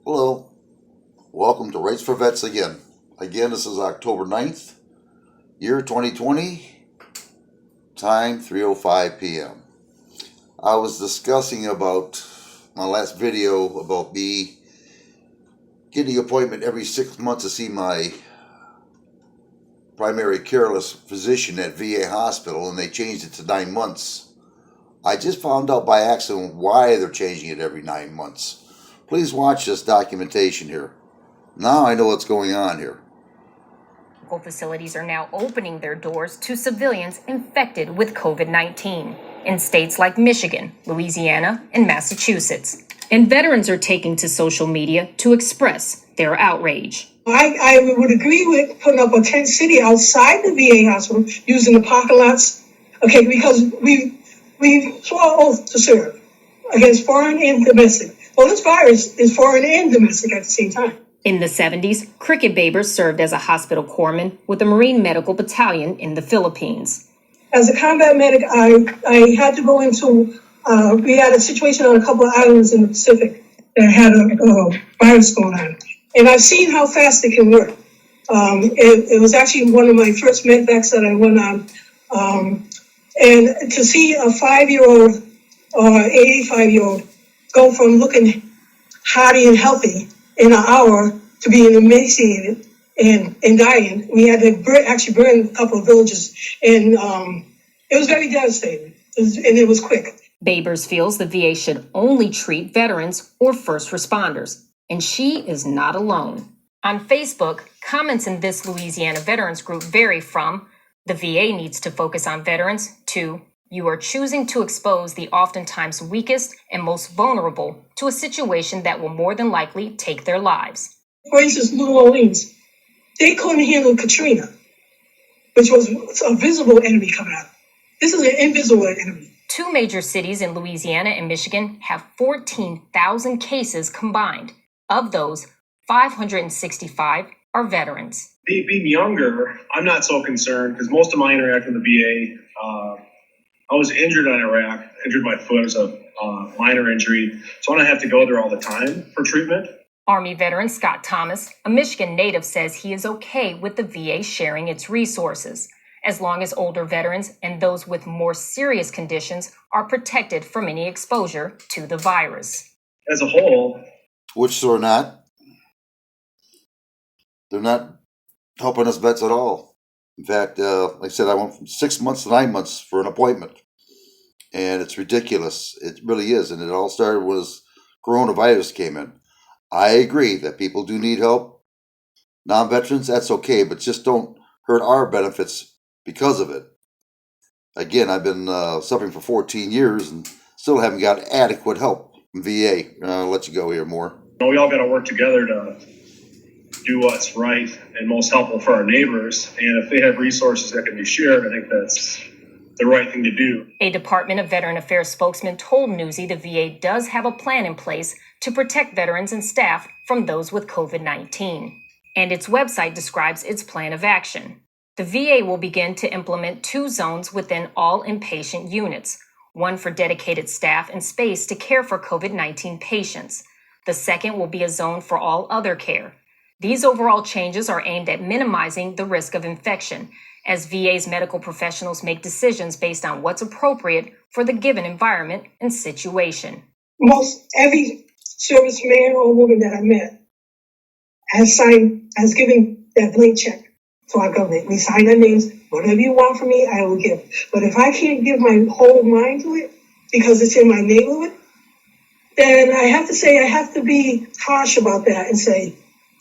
Hello, welcome to Rates for Vets again. Again, this is October 9th, year 2020, time 3:05 p.m. I was discussing about my last video about me getting an appointment every 6 months to see my primary careless physician at VA hospital, and they changed it to 9 months. I just found out by accident why they're changing it every 9 months. Please watch this documentation here. Now I know what's going on here. Medical facilities are now opening their doors to civilians infected with COVID-19 in states like Michigan, Louisiana, and Massachusetts. And veterans are taking to social media to express their outrage. I would agree with putting up a tent city outside the VA hospital using the parking lots, because we swore oath to serve against foreign and domestic. Well, this virus is foreign and domestic at the same time. In the 70s, Cricket Babers served as a hospital corpsman with the Marine Medical Battalion in the Philippines. As a combat medic, I had to go into, we had a situation on a couple of islands in the Pacific that had a virus going on. And I've seen how fast it can work. It was actually one of my first medvacs that I went on. And to see a 5-year-old or 85-year-old go from looking hearty and healthy in an hour to being emaciated and dying. We had to actually burn a couple of villages, and it was very devastating, and it was quick. Babers feels the VA should only treat veterans or first responders, and she is not alone. On Facebook, comments in this Louisiana veterans group vary from, "The VA needs to focus on veterans," to, "You are choosing to expose the oftentimes weakest and most vulnerable to a situation that will more than likely take their lives." For instance, New Orleans, they couldn't handle Katrina, which was a visible enemy coming out. This is an invisible enemy. Two major cities in Louisiana and Michigan have 14,000 cases combined. Of those, 565 are veterans. Being younger, I'm not so concerned because most of my interaction with the VA, I was injured in Iraq, injured my foot as a minor injury, so I don't have to go there all the time for treatment. Army veteran Scott Thomas, a Michigan native, says he is okay with the VA sharing its resources, as long as older veterans and those with more serious conditions are protected from any exposure to the virus. As a whole, Which they're not. They're not helping us vets at all. In fact, like I said, I went from 6 months to 9 months for an appointment. And it's ridiculous. It really is. And it all started when coronavirus came in. I agree that people do need help. Non-veterans, that's okay, but just don't hurt our benefits because of it. Again, I've been suffering for 14 years and still haven't got adequate help from VA. I'll let you go here more. we all got to work together to do what's right and most helpful for our neighbors. And if they have resources that can be shared, I think that's the right thing to do. A Department of Veteran Affairs spokesman told Newsy the VA does have a plan in place to protect veterans and staff from those with COVID-19. And its website describes its plan of action. The VA will begin to implement 2 zones within all inpatient units, one for dedicated staff and space to care for COVID-19 patients. The second will be a zone for all other care. These overall changes are aimed at minimizing the risk of infection, as VA's medical professionals make decisions based on what's appropriate for the given environment and situation. Most every serviceman or woman that I met has given that blank check to our government. We sign our names. Whatever you want from me, I will give. But if I can't give my whole mind to it because it's in my neighborhood, then I have to say I have to be harsh about that and say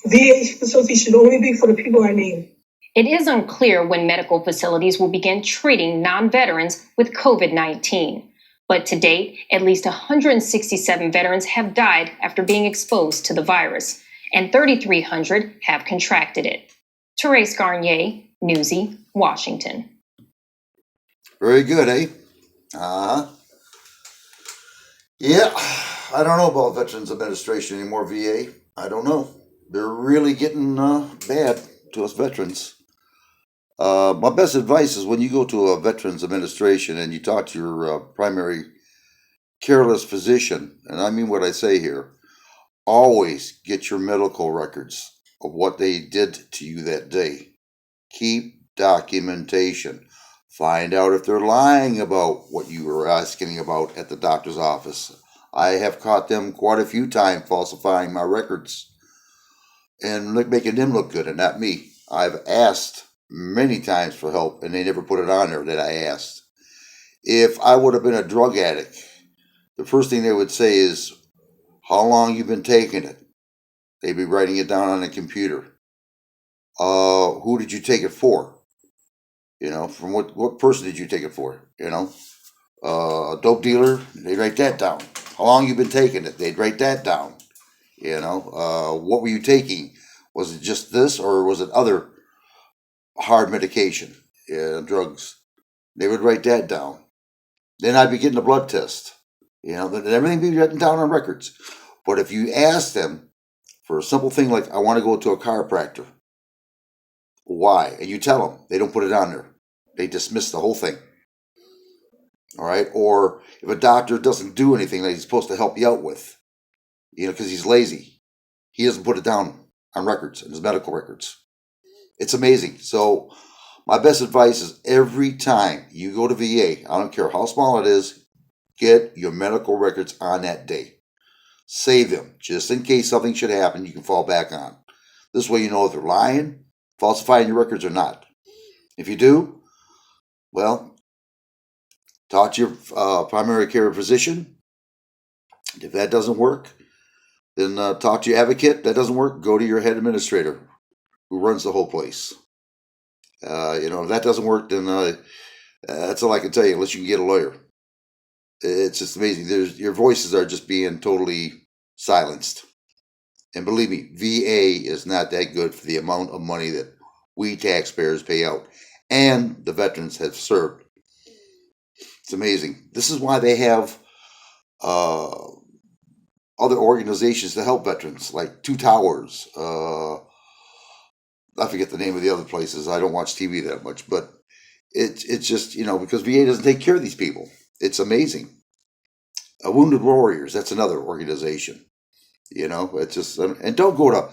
VA facilities should only be for the people I name. It is unclear when medical facilities will begin treating non-veterans with COVID-19. But to date, at least 167 veterans have died after being exposed to the virus, and 3,300 have contracted it. Therese Garnier, Newsy, Washington. Very good, eh? Yeah, I don't know about Veterans Administration anymore, VA. I don't know. They're really getting bad to us veterans. My best advice is when you go to a Veterans Administration and you talk to your primary careless physician, and I mean what I say here, Always get your medical records of what they did to you that day. Keep documentation. Find out if they're lying about what you were asking about at the doctor's office. I have caught them quite a few times falsifying my records and making them look good and not me. I've asked many times for help and they never put it on there that I asked. If I would have been a drug addict, the first thing they would say is, how long you been taking it? They'd be writing it down on a computer. Who did you take it for? From what person did you take it for? A dope dealer, they'd write that down. How long you been taking it? They'd write that down. What were you taking? Was it just this or was it other hard medication, drugs? They would write that down. Then I'd be getting a blood test. Then everything be written down on records. But if you ask them for a simple thing like, I want to go to a chiropractor, why? And you tell them, they don't put it on there. They dismiss the whole thing. All right? Or if a doctor doesn't do anything that he's supposed to help you out with, because he's lazy, he doesn't put it down on records, in his medical records. It's amazing. So my best advice is every time you go to VA, I don't care how small it is, get your medical records on that day. Save them, just in case something should happen you can fall back on. This way you know if they're lying, falsifying your records or not. If you do, well, talk to your primary care physician. If that doesn't work, then talk to your advocate. That doesn't work, go to your head administrator who runs the whole place. If that doesn't work, then that's all I can tell you, unless you can get a lawyer. It's just amazing. Your voices are just being totally silenced. And believe me, VA is not that good for the amount of money that we taxpayers pay out and the veterans have served. It's amazing. This is why they have other organizations to help veterans, like Two Towers. I forget the name of the other places. I don't watch TV that much, but it's just, because VA doesn't take care of these people. It's amazing. Wounded Warriors, that's another organization. It's just, and don't go to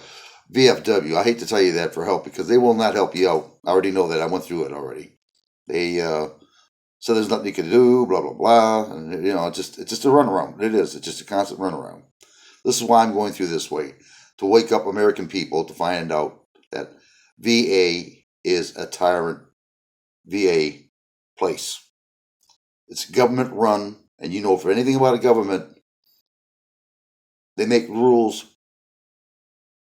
VFW. I hate to tell you that for help because they will not help you out. I already know that. I went through it already. They so there's nothing you can do, blah blah blah, and it's just a runaround. It is. It's just a constant runaround. This is why I'm going through this way, to wake up American people to find out that VA is a tyrant VA place. It's government run, and if anything about a government, they make rules,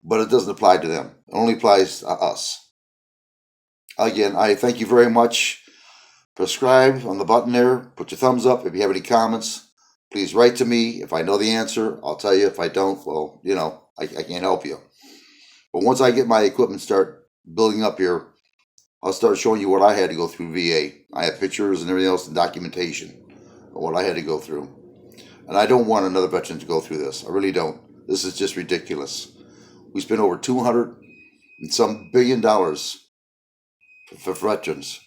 but it doesn't apply to them. It only applies to us. Again, I thank you very much. Subscribe on the button there. Put your thumbs up. If you have any comments, please write to me. If I know the answer, I'll tell you. If I don't, well, I can't help you. But once I get my equipment start building up here, I'll start showing you what I had to go through VA. I have pictures and everything else and documentation of what I had to go through. And I don't want another veteran to go through this. I really don't. This is just ridiculous. We spent over $200 and some billion for veterans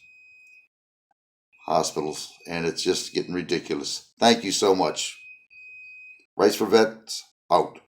hospitals, and it's just getting ridiculous. Thank you so much. Rights for Vets, out.